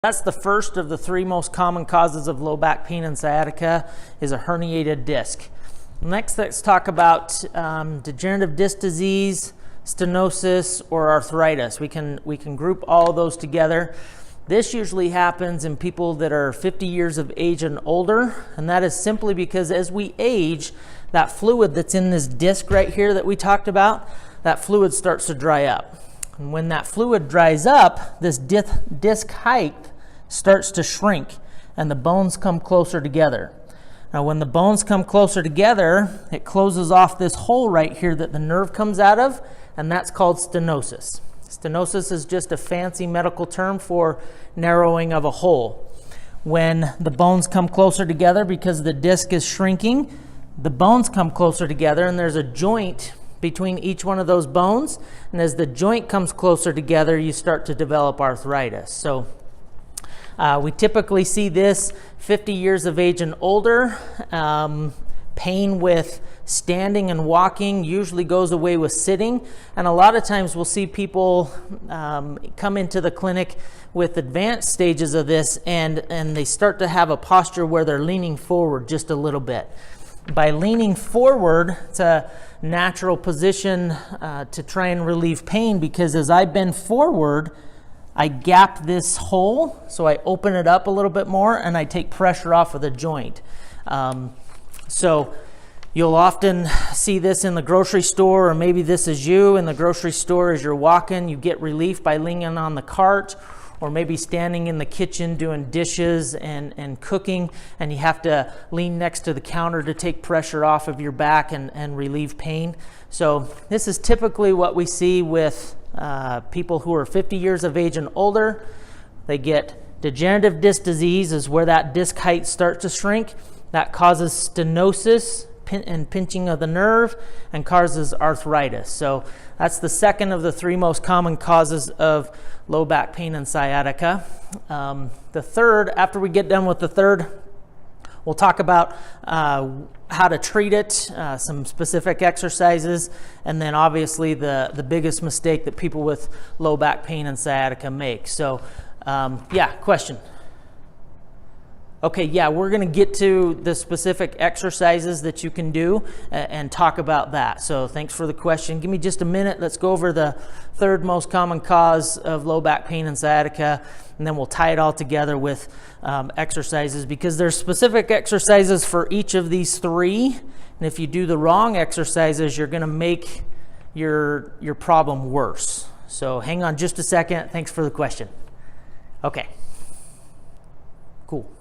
That's the first of the three most common causes of low back pain and sciatica is a herniated disc. Next, let's talk about degenerative disc disease, stenosis, or arthritis. We can group all of those together. This usually happens in people that are 50 years of age and older, and that is simply because as we age, that fluid that's in this disc right here that we talked about, that fluid starts to dry up. And when that fluid dries up, this disc height starts to shrink and the bones come closer together. Now when the bones come closer together, it closes off this hole right here that the nerve comes out of, and that's called stenosis. Stenosis is just a fancy medical term for narrowing of a hole. When the bones come closer together because the disc is shrinking, the bones come closer together and there's a joint between each one of those bones, and as the joint comes closer together, you start to develop arthritis. So we typically see this 50 years of age and older. Pain with standing and walking usually goes away with sitting, and a lot of times we'll see people come into the clinic with advanced stages of this, and they start to have a posture where they're leaning forward just a little bit. By leaning forward, it's a natural position to try and relieve pain, because as I bend forward, I gap this hole, so I open it up a little bit more and I take pressure off of the joint. So you'll often see this in the grocery store, or maybe this is you in the grocery store as you're walking. You get relief by leaning on the cart, or maybe standing in the kitchen doing dishes and cooking, and you have to lean next to the counter to take pressure off of your back and relieve pain. So this is typically what we see with people who are 50 years of age and older. They get degenerative disc disease, is where that disc height starts to shrink. That causes stenosis and pinching of the nerve and causes arthritis. So that's the second of the three most common causes of low back pain and sciatica. The third, after we get done with the third, we'll talk about how to treat it, some specific exercises, and then obviously the biggest mistake that people with low back pain and sciatica make. So yeah, question? Okay, yeah, we're going to get to the specific exercises that you can do and talk about that. So thanks for the question. Give me just a minute. Let's go over the third most common cause of low back pain and sciatica, and then we'll tie it all together with exercises, because there's specific exercises for each of these three. And if you do the wrong exercises, you're going to make your problem worse. So hang on just a second. Thanks for the question. Okay, cool.